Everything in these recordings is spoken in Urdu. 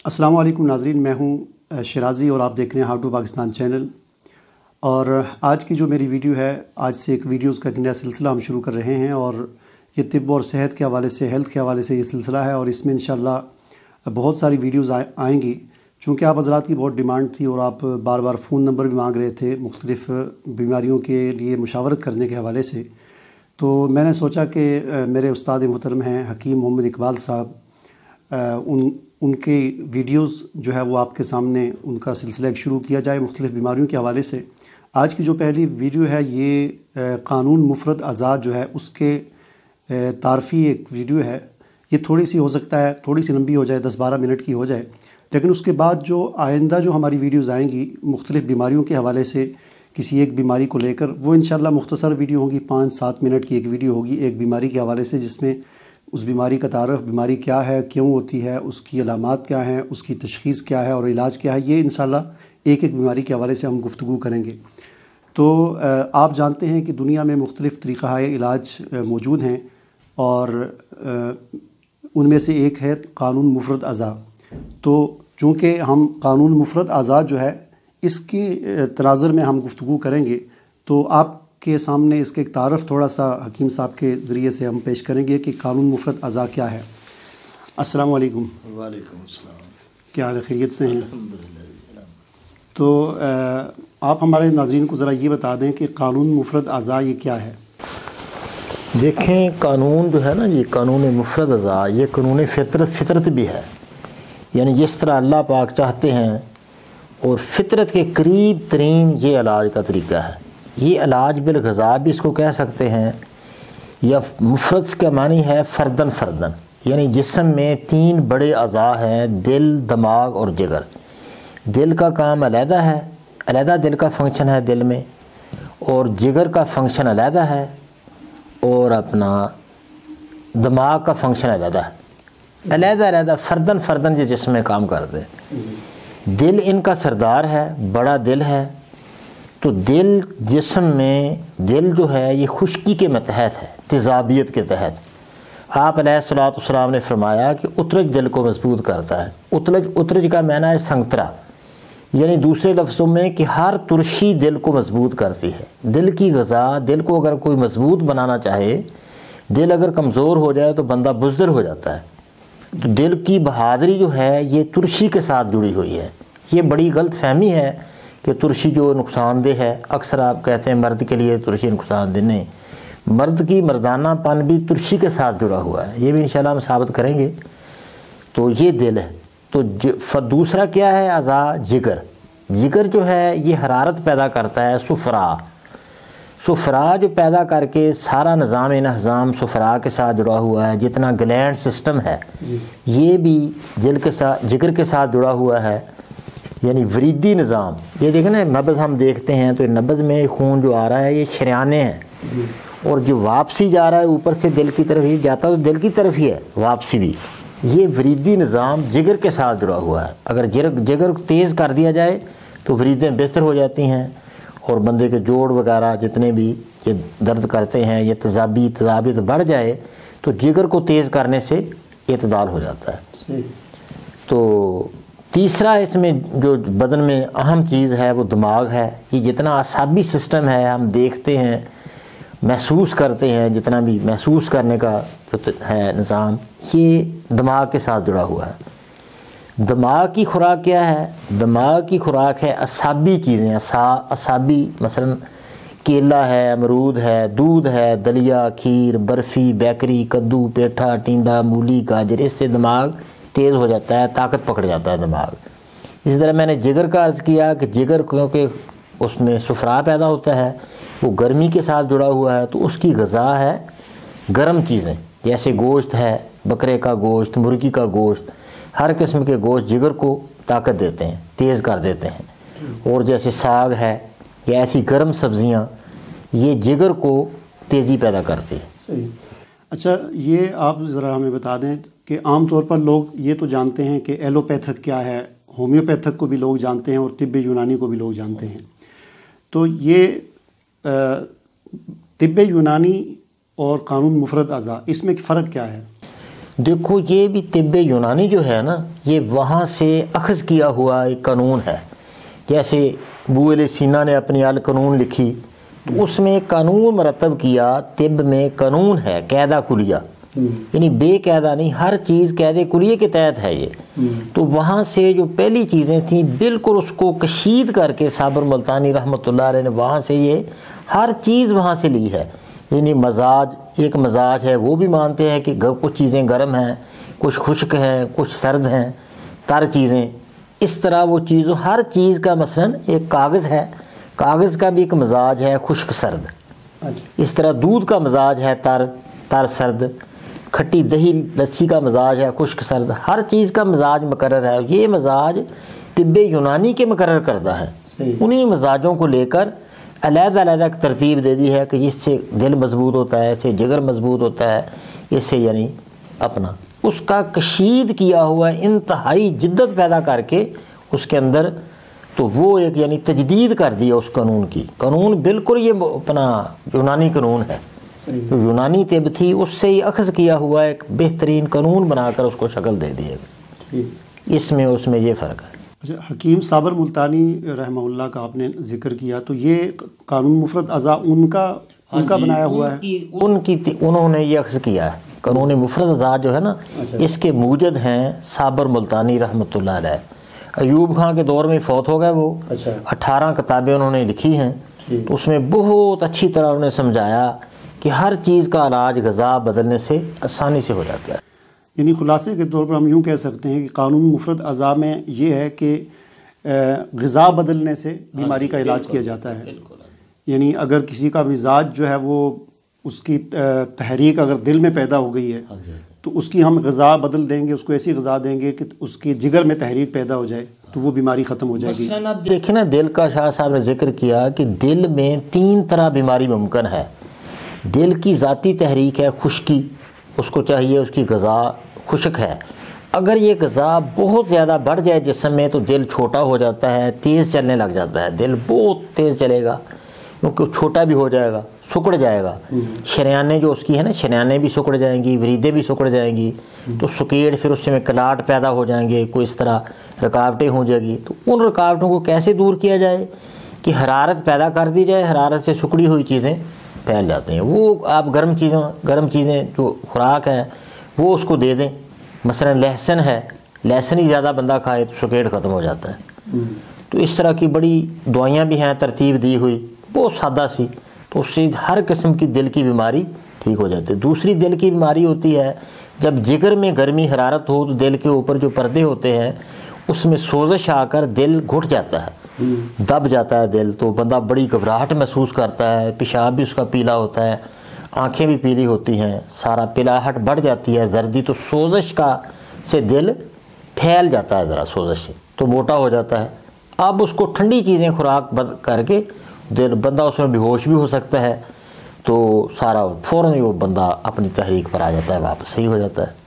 السلام علیکم ناظرین، میں ہوں شرازی اور آپ دیکھ رہے ہیں ہاؤ ٹو پاکستان چینل۔ اور آج کی جو میری ویڈیو ہے، آج سے ایک ویڈیوز کا ایک نیا سلسلہ ہم شروع کر رہے ہیں، اور یہ طب اور صحت کے حوالے سے، ہیلتھ کے حوالے سے یہ سلسلہ ہے، اور اس میں انشاءاللہ بہت ساری ویڈیوز آئیں گی، چونکہ آپ حضرات کی بہت ڈیمانڈ تھی اور آپ بار بار فون نمبر بھی مانگ رہے تھے مختلف بیماریوں کے لیے مشاورت کرنے کے حوالے سے۔ تو میں نے سوچا کہ میرے استاد محترم ہیں حکیم محمد اقبال صاحب، ان کے ویڈیوز جو ہے وہ آپ کے سامنے ان کا سلسلہ ایک شروع کیا جائے مختلف بیماریوں کے حوالے سے۔ آج کی جو پہلی ویڈیو ہے یہ قانون مفرد اعضاء جو ہے اس کے تعارفی ایک ویڈیو ہے۔ یہ تھوڑی سی ہو سکتا ہے تھوڑی سی لمبی ہو جائے، 10-12 منٹ کی ہو جائے، لیکن اس کے بعد جو آئندہ جو ہماری ویڈیوز آئیں گی مختلف بیماریوں کے حوالے سے، کسی ایک بیماری کو لے کر، وہ انشاءاللہ مختصر ویڈیو ہوگی، 5-7 منٹ کی ایک ویڈیو ہوگی ایک بیماری کے حوالے سے، جس میں اس بیماری کا تعارف، بیماری کیا ہے، کیوں ہوتی ہے، اس کی علامات کیا ہیں، اس کی تشخیص کیا ہے اور علاج کیا ہے، یہ انشاءاللہ ایک ایک بیماری کے حوالے سے ہم گفتگو کریں گے۔ تو آپ جانتے ہیں کہ دنیا میں مختلف طریقہ علاج موجود ہیں، اور ان میں سے ایک ہے قانون مفرد اعضاء۔ تو چونکہ ہم قانون مفرد اعضاء جو ہے اس کی تناظر میں ہم گفتگو کریں گے، تو آپ کے سامنے اس کے ایک تعارف تھوڑا سا حکیم صاحب کے ذریعے سے ہم پیش کریں گے کہ قانون مفرد اعضاء کیا ہے۔ السلام علیکم۔ وعلیکم السلام۔ کیا حال ہے، خیریت سے ہیں؟ الحمدللہ۔ تو آپ ہمارے ناظرین کو ذرا یہ بتا دیں کہ قانون مفرد اعضاء یہ کیا ہے؟ دیکھیں، قانون جو ہے نا، یہ قانون مفرد اعضاء، یہ قانون فطرت بھی ہے، یعنی جس طرح اللہ پاک چاہتے ہیں اور فطرت کے قریب ترین یہ علاج کا طریقہ ہے۔ یہ علاج بالغذا بھی اس کو کہہ سکتے ہیں، یا مفرد کا معنی ہے فردن، یعنی جسم میں 3 بڑے اعضاء ہیں، دل، دماغ اور جگر۔ دل کا کام علیحدہ ہے، علیحدہ دل کا فنکشن ہے دل میں، اور جگر کا فنکشن علیحدہ ہے، اور اپنا دماغ کا فنکشن علیحدہ ہے، علیحدہ فردن جو جسم میں کام کرتے ہیں۔ دل ان کا سردار ہے، بڑا دل ہے۔ تو دل جسم میں، دل جو ہے یہ خشکی کے متحد ہے، تیزابیت کے تحت۔ آپ علیہ الصلوۃ والسلام نے فرمایا کہ اترج دل کو مضبوط کرتا ہے۔ اترج کا معنی ہے سنگترا، یعنی دوسرے لفظوں میں کہ ہر ترشی دل کو مضبوط کرتی ہے۔ دل کی غذا، دل کو اگر کوئی مضبوط بنانا چاہے، دل اگر کمزور ہو جائے تو بندہ بزدل ہو جاتا ہے۔ تو دل کی بہادری جو ہے یہ ترشی کے ساتھ جڑی ہوئی ہے۔ یہ بڑی غلط فہمی ہے کہ ترشی جو نقصان دہ ہے۔ اکثر آپ کہتے ہیں مرد کے لیے ترشی نقصان دہ نہیں، مرد کی مردانہ پن بھی ترشی کے ساتھ جڑا ہوا ہے، یہ بھی انشاءاللہ ہم ثابت کریں گے۔ تو یہ دل ہے۔ تو دوسرا کیا ہے اعضاء؟ جگر۔ جگر جو ہے یہ حرارت پیدا کرتا ہے، صفرا جو پیدا کر کے سارا نظام انہضام صفرا کے ساتھ جڑا ہوا ہے۔ جتنا گلینڈ سسٹم ہے یہ بھی دل کے ساتھ، جگر کے ساتھ جڑا ہوا ہے، یعنی وریدی نظام۔ یہ دیکھیں نا، نبض ہم دیکھتے ہیں تو نبض میں خون جو آ رہا ہے یہ شریانے ہیں، اور جو واپسی جا رہا ہے اوپر سے دل کی طرف ہی جاتا ہے، تو دل کی طرف ہی ہے واپسی بھی۔ یہ وریدی نظام جگر کے ساتھ جڑا ہوا ہے۔ اگر جگر کو تیز کر دیا جائے تو وریدیں بہتر ہو جاتی ہیں، اور بندے کے جوڑ وغیرہ جتنے بھی یہ درد کرتے ہیں، یہ تیزابیت بڑھ جائے تو جگر کو تیز کرنے سے اعتدال ہو جاتا ہے۔ تو تیسرا اس میں جو بدن میں اہم چیز ہے وہ دماغ ہے۔ یہ جتنا اعصابی سسٹم ہے، ہم دیکھتے ہیں، محسوس کرتے ہیں، جتنا بھی محسوس کرنے کا ہے نظام، یہ دماغ کے ساتھ جڑا ہوا ہے۔ دماغ کی خوراک کیا ہے؟ دماغ کی خوراک ہے اعصابی چیزیں، اعصابی، مثلا کیلا ہے، امرود ہے، دودھ ہے، دلیا، کھیر، برفی، بیکری، کدو، پیٹھا، ٹینڈا، مولی، گاجر۔ اس سے دماغ تیز ہو جاتا ہے، طاقت پکڑ جاتا ہے دماغ۔ اسی طرح میں نے جگر کا عرض کیا کہ جگر کیونکہ اس میں صفرا پیدا ہوتا ہے، وہ گرمی کے ساتھ جڑا ہوا ہے، تو اس کی غذا ہے گرم چیزیں، جیسے گوشت ہے، بکرے کا گوشت، مرغی کا گوشت، ہر قسم کے گوشت جگر کو طاقت دیتے ہیں، تیز کر دیتے ہیں۔ اور جیسے ساگ ہے یا ایسی گرم سبزیاں، یہ جگر کو تیزی پیدا کرتی ہیں۔ صحیح۔ اچھا، یہ آپ ذرا ہمیں بتا دیں کہ عام طور پر لوگ یہ تو جانتے ہیں کہ ایلوپیتھک کیا ہے، ہومیوپیتھک کو بھی لوگ جانتے ہیں، اور طب یونانی کو بھی لوگ جانتے ہیں۔ تو یہ طب یونانی اور قانون مفرد اعضاء، اس میں فرق کیا ہے؟ دیکھو یہ بھی طب یونانی جو ہے نا، یہ وہاں سے اخذ کیا ہوا ایک قانون ہے. جیسے ابو علیہ سینا نے اپنی القانون لکھی، تو اس میں ایک قانون مرتب کیا. طب میں قانون ہے قاعدہ کلیہ، یعنی بے قاعدہ نہیں، ہر چیز قاعدے کلیہ کے تحت ہے یہ. تو وہاں سے جو پہلی چیزیں تھیں بالکل اس کو کشید کر کے صابر ملتانی رحمۃ اللہ علیہ نے وہاں سے یہ ہر چیز وہاں سے لی ہے. یعنی مزاج، ایک مزاج ہے وہ بھی مانتے ہیں کہ کچھ چیزیں گرم ہیں، کچھ خشک ہیں، کچھ سرد ہیں، تر چیزیں. اس طرح وہ چیزوں ہر چیز کا مثلا ایک کاغذ ہے، کاغذ کا بھی ایک مزاج ہے خشک سرد. اس طرح دودھ کا مزاج ہے تر سرد، کھٹی دہی لسی کا مزاج ہے خشک سرد. ہر چیز کا مزاج مقرر ہے. یہ مزاج طب یونانی کے مقرر کردہ ہے. انہی مزاجوں کو لے کر علیحدہ علیحدہ ترتیب دے دی ہے کہ اس سے دل مضبوط ہوتا ہے، اس سے جگر مضبوط ہوتا ہے، اس سے یعنی اپنا اس کا کشید کیا ہوا انتہائی جدت پیدا کر کے اس کے اندر. تو وہ ایک یعنی تجدید کر دیا اس قانون کی. قانون بالکل یہ اپنا یونانی قانون ہے، جو یونانی طب تھی اس سے ہی اخذ کیا ہوا ایک بہترین قانون بنا کر اس کو شکل دے دی. اس میں یہ فرق ہے. اچھا، حکیم صابر ملتانی رحمہ اللہ کا آپ نے ذکر کیا، تو یہ قانون مفرد اعضاء ان کا بنایا ہوا ہے؟ انہوں نے یہ اخذ کیا ہے. قانون مفرد اعضاء جو ہے نا، اس کے موجد ہیں صابر ملتانی رحمۃ اللہ علیہ. ایوب خان کے دور میں فوت ہو گئے وہ. 18 کتابیں انہوں نے لکھی ہیں. تو اس میں بہت اچھی طرح انہوں نے سمجھایا کہ ہر چیز کا علاج غذا بدلنے سے آسانی سے ہو جاتا ہے. یعنی خلاصے کے طور پر ہم یوں کہہ سکتے ہیں کہ قانون مفرد اعضاء میں یہ ہے کہ غذا بدلنے سے بیماری کا علاج کیا جاتا ہے. یعنی اگر کسی کا مزاج جو ہے وہ اس کی تحریک اگر دل میں پیدا ہو گئی ہے تو اس کی ہم غذا بدل دیں گے، اس کو ایسی غذا دیں گے کہ اس کی جگر میں تحریک پیدا ہو جائے تو وہ بیماری ختم ہو جائے گی. مثلا اب دیکھیں نا، دل کا شاہ صاحب نے ذکر کیا کہ دل میں 3 طرح بیماری ممکن ہے. دل کی ذاتی تحریک ہے خشکی، اس کو چاہیے اس کی غذا خشک ہے. اگر یہ غذا بہت زیادہ بڑھ جائے جسم میں تو دل چھوٹا ہو جاتا ہے، تیز چلنے لگ جاتا ہے. دل بہت تیز چلے گا کیونکہ چھوٹا بھی ہو جائے گا، سکڑ جائے گا. شریانیں جو اس کی ہے نا، شریانیں بھی سکڑ جائیں گی، وریدیں بھی سکڑ جائیں گی. تو سکیڑ، پھر اس میں کلاٹ پیدا ہو جائیں گے، کوئی اس طرح رکاوٹیں ہو جائے گی. تو ان رکاوٹوں کو کیسے دور کیا جائے کہ حرارت پیدا کر دی جائے. حرارت سے سکڑی ہوئی چیزیں پھیل جاتے ہیں. وہ آپ گرم چیزیں جو خوراک ہے وہ اس کو دے دیں. مثلا لہسن ہے، لہسن ہی زیادہ بندہ کھائے تو سکیڑ ختم ہو جاتا ہے. تو اس طرح کی بڑی دوائیاں بھی ہیں ترتیب دی ہوئی، بہت سادہ سی. تو اس سے ہر قسم کی دل کی بیماری ٹھیک ہو جاتی ہے. دوسری دل کی بیماری ہوتی ہے جب جگر میں گرمی حرارت ہو تو دل کے اوپر جو پردے ہوتے ہیں اس میں سوزش آ کر دل گھٹ جاتا ہے، دب جاتا ہے دل. تو بندہ بڑی گھبراہٹ محسوس کرتا ہے، پیشاب بھی اس کا پیلا ہوتا ہے، آنکھیں بھی پیلی ہوتی ہیں، سارا پیلاہٹ بڑھ جاتی ہے، زردی. تو سوزش سے دل پھیل جاتا ہے، ذرا سوزش سے تو موٹا ہو جاتا ہے. اب اس کو ٹھنڈی چیزیں خوراک کر کے دل بندہ اس میں بے ہوش بھی ہو سکتا ہے. تو سارا فوراً وہ بندہ اپنی تحریک پر آ جاتا ہے، واپس صحیح ہو جاتا ہے.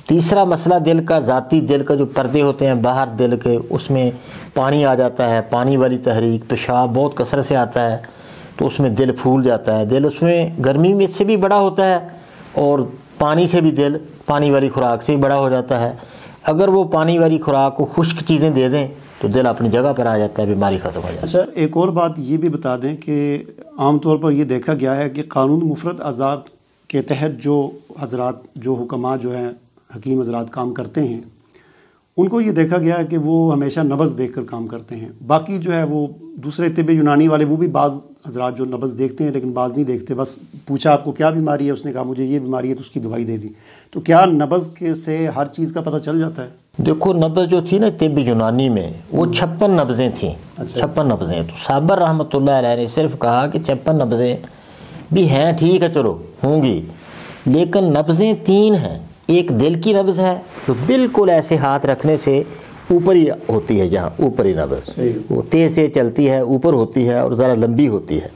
تیسرا مسئلہ دل کا، ذاتی دل کا جو پردے ہوتے ہیں باہر دل کے، اس میں پانی آ جاتا ہے، پانی والی تحریک. پیشاب بہت کثرت سے آتا ہے تو اس میں دل پھول جاتا ہے. دل اس میں گرمی میں سے بھی بڑا ہوتا ہے اور پانی سے بھی دل پانی والی خوراک سے بھی بڑا ہو جاتا ہے. اگر وہ پانی والی خوراک کو خشک چیزیں دے دیں تو دل اپنی جگہ پر آ جاتا ہے، بیماری ختم ہو جاتی ہے. اچھا، ایک اور بات یہ بھی بتا دیں کہ عام طور پر یہ دیکھا گیا ہے کہ قانون مفرد اعضاء کے تحت جو حضرات، جو حکماء جو ہیں، حکیم حضرات کام کرتے ہیں، ان کو یہ دیکھا گیا ہے کہ وہ ہمیشہ نبض دیکھ کر کام کرتے ہیں. باقی جو ہے وہ دوسرے طب یونانی والے وہ بھی بعض حضرات جو نبض دیکھتے ہیں لیکن بعض نہیں دیکھتے. بس پوچھا آپ کو کیا بیماری ہے، اس نے کہا مجھے یہ بیماری ہے تو اس کی دوائی دے دی. تو کیا نبض سے ہر چیز کا پتہ چل جاتا ہے؟ دیکھو، نبض جو تھی نا طب یونانی میں وہ 56 نبضیں تھیں. 56 نبضیں. تو صابر رحمۃ اللہ علیہ نے صرف کہا کہ 56 نبضیں بھی ہیں، ٹھیک ہے چلو ہوں گی، لیکن نبضیں 3 ہیں. ایک دل کی نبض ہے جو بالکل ایسے ہاتھ رکھنے سے اوپر ہی ہوتی ہے، جہاں اوپر ہی نبض وہ تیز تیز چلتی ہے، اوپر ہوتی ہے اور ذرا لمبی ہوتی ہے.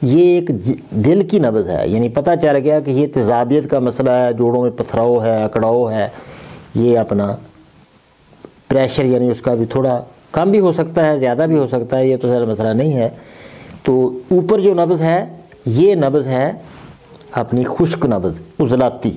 یہ ایک دل کی نبض ہے. یعنی پتہ چل گیا کہ یہ تیزابیت کا مسئلہ ہے، جوڑوں میں پتھراؤ ہے، اکڑاؤ ہے، یہ اپنا پریشر یعنی اس کا بھی تھوڑا کم بھی ہو سکتا ہے، زیادہ بھی ہو سکتا ہے، یہ تو ذرا مسئلہ نہیں ہے. تو اوپر جو نبض ہے یہ نبض ہے اپنی خشک نبض، عضلاتی.